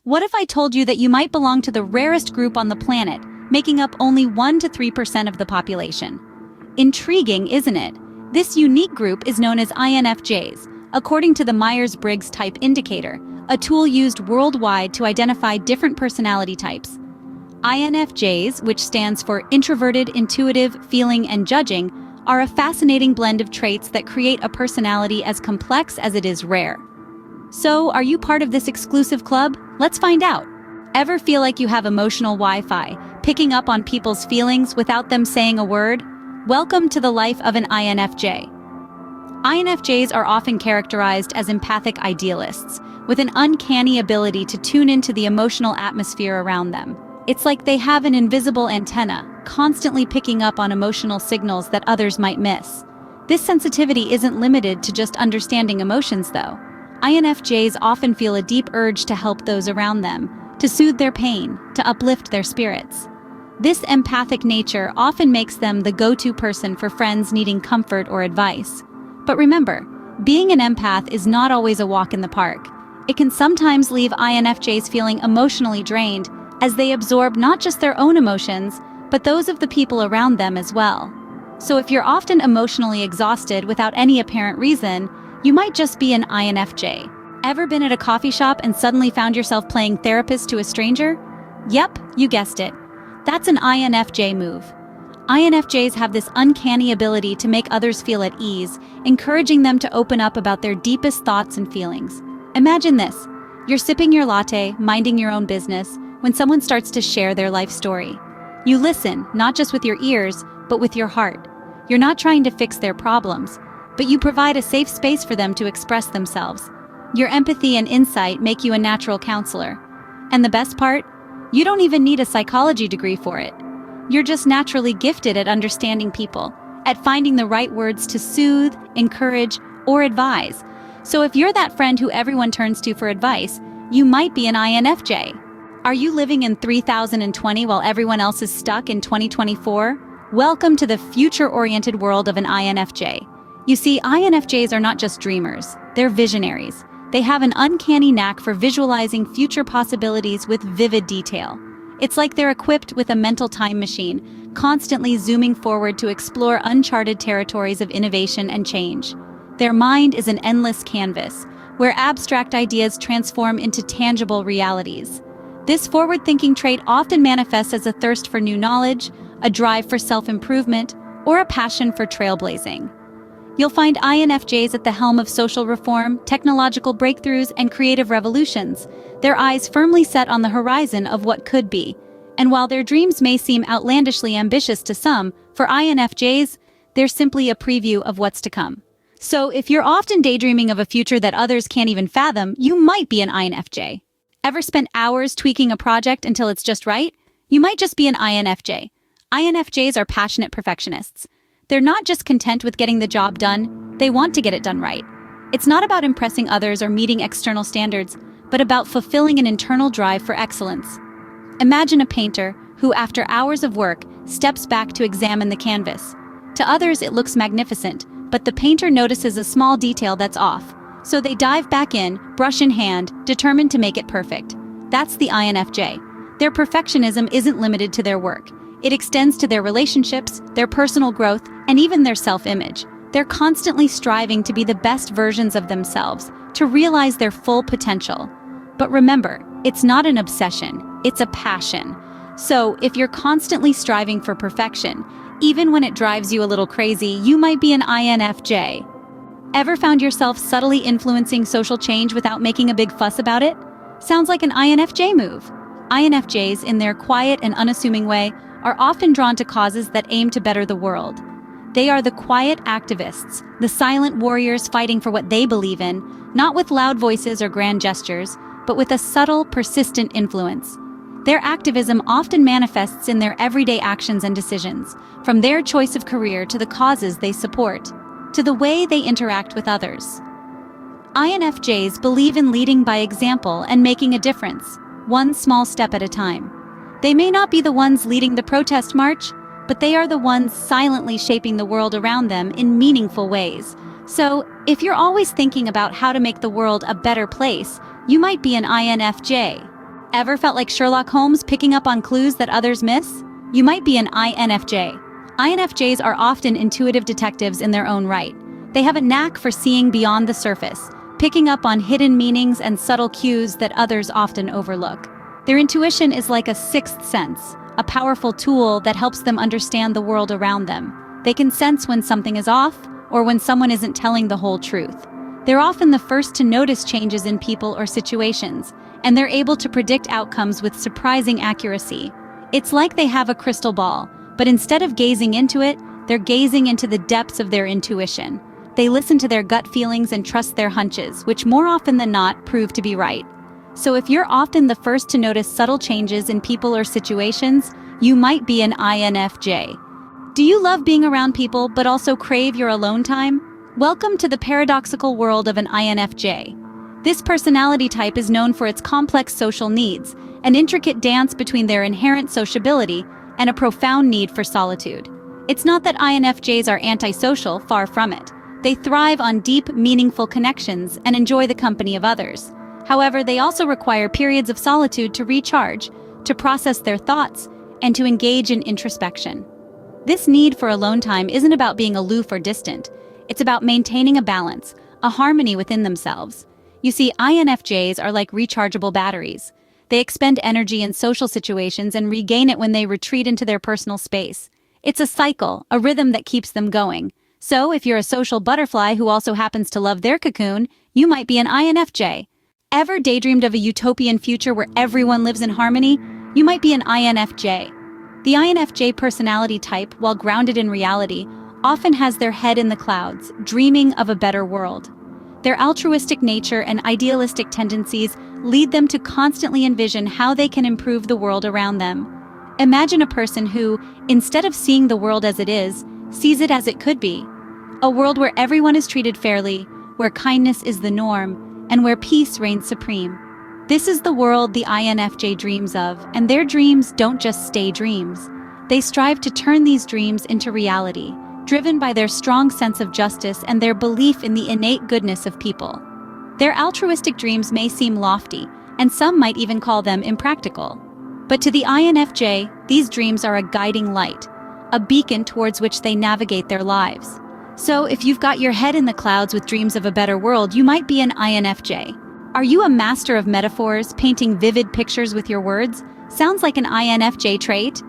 What if I told you that you might belong to the rarest group on the planet, making up only 1 to 3% of the population? Intriguing, isn't it? This unique group is known as INFJs, according to the Myers-Briggs Type Indicator, a tool used worldwide to identify different personality types. INFJs, which stands for Introverted, Intuitive, Feeling, and Judging, are a fascinating blend of traits that create a personality as complex as it is rare. So, are you part of this exclusive club? Let's find out. Ever feel like you have emotional Wi-Fi, picking up on people's feelings without them saying a word? Welcome to the life of an INFJ. INFJs are often characterized as empathic idealists, with an uncanny ability to tune into the emotional atmosphere around them. It's like they have an invisible antenna, constantly picking up on emotional signals that others might miss. This sensitivity isn't limited to just understanding emotions, though. INFJs often feel a deep urge to help those around them, to soothe their pain, to uplift their spirits. This empathic nature often makes them the go-to person for friends needing comfort or advice. But remember, being an empath is not always a walk in the park. It can sometimes leave INFJs feeling emotionally drained as they absorb not just their own emotions, but those of the people around them as well. So if you're often emotionally exhausted without any apparent reason, you might just be an INFJ. Ever been at a coffee shop and suddenly found yourself playing therapist to a stranger? Yep, you guessed it. That's an INFJ move. INFJs have this uncanny ability to make others feel at ease, encouraging them to open up about their deepest thoughts and feelings. Imagine this. You're sipping your latte, minding your own business, when someone starts to share their life story. You listen, not just with your ears, but with your heart. You're not trying to fix their problems, but you provide a safe space for them to express themselves. Your empathy and insight make you a natural counselor. And the best part? You don't even need a psychology degree for it. You're just naturally gifted at understanding people, at finding the right words to soothe, encourage, or advise. So if you're that friend who everyone turns to for advice, you might be an INFJ. Are you living in 3020 while everyone else is stuck in 2024? Welcome to the future-oriented world of an INFJ. You see, INFJs are not just dreamers, they're visionaries. They have an uncanny knack for visualizing future possibilities with vivid detail. It's like they're equipped with a mental time machine, constantly zooming forward to explore uncharted territories of innovation and change. Their mind is an endless canvas, where abstract ideas transform into tangible realities. This forward-thinking trait often manifests as a thirst for new knowledge, a drive for self-improvement, or a passion for trailblazing. You'll find INFJs at the helm of social reform, technological breakthroughs, and creative revolutions, their eyes firmly set on the horizon of what could be. And while their dreams may seem outlandishly ambitious to some, for INFJs, they're simply a preview of what's to come. So if you're often daydreaming of a future that others can't even fathom, you might be an INFJ. Ever spent hours tweaking a project until it's just right? You might just be an INFJ. INFJs are passionate perfectionists. They're not just content with getting the job done, they want to get it done right. It's not about impressing others or meeting external standards, but about fulfilling an internal drive for excellence. Imagine a painter who, after hours of work, steps back to examine the canvas. To others, it looks magnificent, but the painter notices a small detail that's off. So they dive back in, brush in hand, determined to make it perfect. That's the INFJ. Their perfectionism isn't limited to their work. It extends to their relationships, their personal growth, and even their self-image. They're constantly striving to be the best versions of themselves, to realize their full potential. But remember, it's not an obsession, it's a passion. So if you're constantly striving for perfection, even when it drives you a little crazy, you might be an INFJ. Ever found yourself subtly influencing social change without making a big fuss about it? Sounds like an INFJ move. INFJs, in their quiet and unassuming way, are often drawn to causes that aim to better the world. They are the quiet activists, the silent warriors fighting for what they believe in, not with loud voices or grand gestures, but with a subtle, persistent influence. Their activism often manifests in their everyday actions and decisions, from their choice of career to the causes they support, to the way they interact with others. INFJs believe in leading by example and making a difference, one small step at a time. They may not be the ones leading the protest march, but they are the ones silently shaping the world around them in meaningful ways. So, if you're always thinking about how to make the world a better place, you might be an INFJ. Ever felt like Sherlock Holmes picking up on clues that others miss? You might be an INFJ. INFJs are often intuitive detectives in their own right. They have a knack for seeing beyond the surface, picking up on hidden meanings and subtle cues that others often overlook. Their intuition is like a sixth sense, a powerful tool that helps them understand the world around them. They can sense when something is off or when someone isn't telling the whole truth. They're often the first to notice changes in people or situations, and they're able to predict outcomes with surprising accuracy. It's like they have a crystal ball, but instead of gazing into it, they're gazing into the depths of their intuition. They listen to their gut feelings and trust their hunches, which more often than not prove to be right. So if you're often the first to notice subtle changes in people or situations, you might be an INFJ. Do you love being around people but also crave your alone time? Welcome to the paradoxical world of an INFJ. This personality type is known for its complex social needs, an intricate dance between their inherent sociability and a profound need for solitude. It's not that INFJs are antisocial, far from it. They thrive on deep, meaningful connections and enjoy the company of others. However, they also require periods of solitude to recharge, to process their thoughts, and to engage in introspection. This need for alone time isn't about being aloof or distant. It's about maintaining a balance, a harmony within themselves. You see, INFJs are like rechargeable batteries. They expend energy in social situations and regain it when they retreat into their personal space. It's a cycle, a rhythm that keeps them going. So, if you're a social butterfly who also happens to love their cocoon, you might be an INFJ. Ever daydreamed of a utopian future where everyone lives in harmony? You might be an INFJ. The INFJ personality type, while grounded in reality, often has their head in the clouds, dreaming of a better world. Their altruistic nature and idealistic tendencies lead them to constantly envision how they can improve the world around them. Imagine a person who, instead of seeing the world as it is, sees it as it could be. A world where everyone is treated fairly, where kindness is the norm, and where peace reigns supreme. This is the world the INFJ dreams of, and their dreams don't just stay dreams. They strive to turn these dreams into reality, driven by their strong sense of justice and their belief in the innate goodness of people. Their altruistic dreams may seem lofty, and some might even call them impractical. But to the INFJ, these dreams are a guiding light, a beacon towards which they navigate their lives. So if you've got your head in the clouds with dreams of a better world, you might be an INFJ. Are you a master of metaphors, painting vivid pictures with your words? Sounds like an INFJ trait.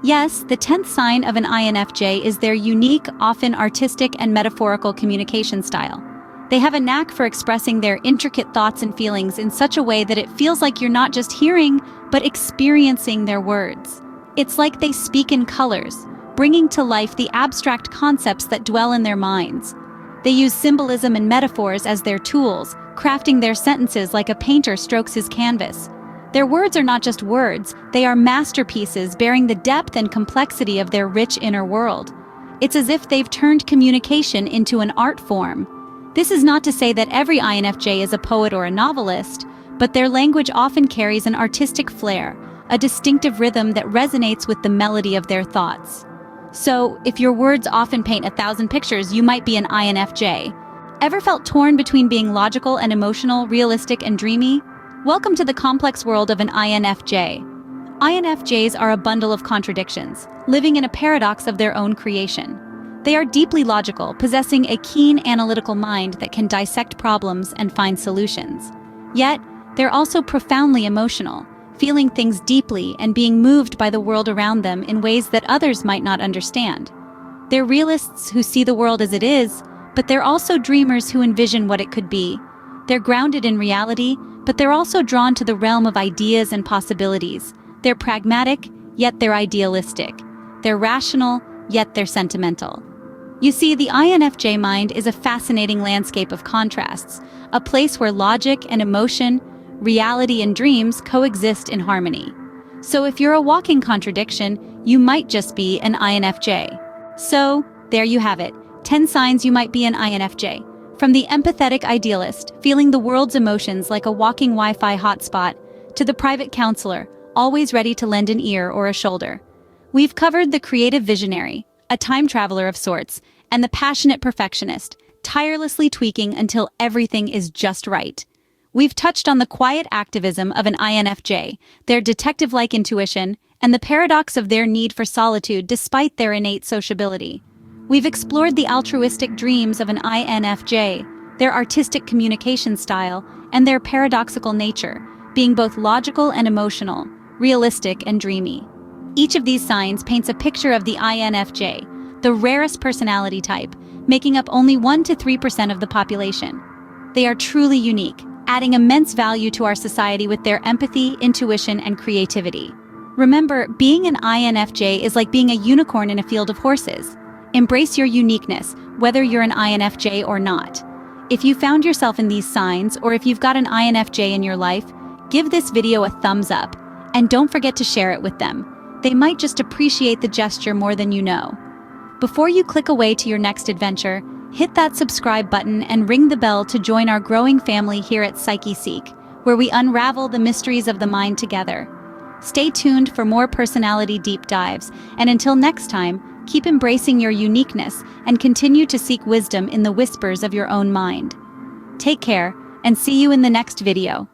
Yes, the 10th sign of an INFJ is their unique, often artistic and metaphorical communication style. They have a knack for expressing their intricate thoughts and feelings in such a way that it feels like you're not just hearing, but experiencing their words. It's like they speak in colors, bringing to life the abstract concepts that dwell in their minds. They use symbolism and metaphors as their tools, crafting their sentences like a painter strokes his canvas. Their words are not just words, they are masterpieces bearing the depth and complexity of their rich inner world. It's as if they've turned communication into an art form. This is not to say that every INFJ is a poet or a novelist, but their language often carries an artistic flair, a distinctive rhythm that resonates with the melody of their thoughts. So, if your words often paint 1,000 pictures, you might be an INFJ. Ever felt torn between being logical and emotional, realistic and dreamy? Welcome to the complex world of an INFJ. INFJs are a bundle of contradictions, living in a paradox of their own creation. They are deeply logical, possessing a keen analytical mind that can dissect problems and find solutions. Yet, they're also profoundly emotional, feeling things deeply and being moved by the world around them in ways that others might not understand. They're realists who see the world as it is, but they're also dreamers who envision what it could be. They're grounded in reality, but they're also drawn to the realm of ideas and possibilities. They're pragmatic, yet they're idealistic. They're rational, yet they're sentimental. You see, the INFJ mind is a fascinating landscape of contrasts, a place where logic and emotion, reality and dreams coexist in harmony. So if you're a walking contradiction, you might just be an INFJ. So, there you have it, 10 signs you might be an INFJ. From the empathetic idealist, feeling the world's emotions like a walking Wi-Fi hotspot, to the private counselor, always ready to lend an ear or a shoulder. We've covered the creative visionary, a time traveler of sorts, and the passionate perfectionist, tirelessly tweaking until everything is just right. We've touched on the quiet activism of an INFJ, their detective-like intuition, and the paradox of their need for solitude despite their innate sociability. We've explored the altruistic dreams of an INFJ, their artistic communication style, and their paradoxical nature, being both logical and emotional, realistic and dreamy. Each of these signs paints a picture of the INFJ, the rarest personality type, making up only 1 to 3% of the population. They are truly unique, adding immense value to our society with their empathy, intuition, and creativity. Remember, being an INFJ is like being a unicorn in a field of horses. Embrace your uniqueness, whether you're an INFJ or not. If you found yourself in these signs, or if you've got an INFJ in your life, give this video a thumbs up, and don't forget to share it with them. They might just appreciate the gesture more than you know. Before you click away to your next adventure, hit that subscribe button and ring the bell to join our growing family here at PsycheSeek, where we unravel the mysteries of the mind together. Stay tuned for more personality deep dives, and until next time, keep embracing your uniqueness and continue to seek wisdom in the whispers of your own mind. Take care, and see you in the next video.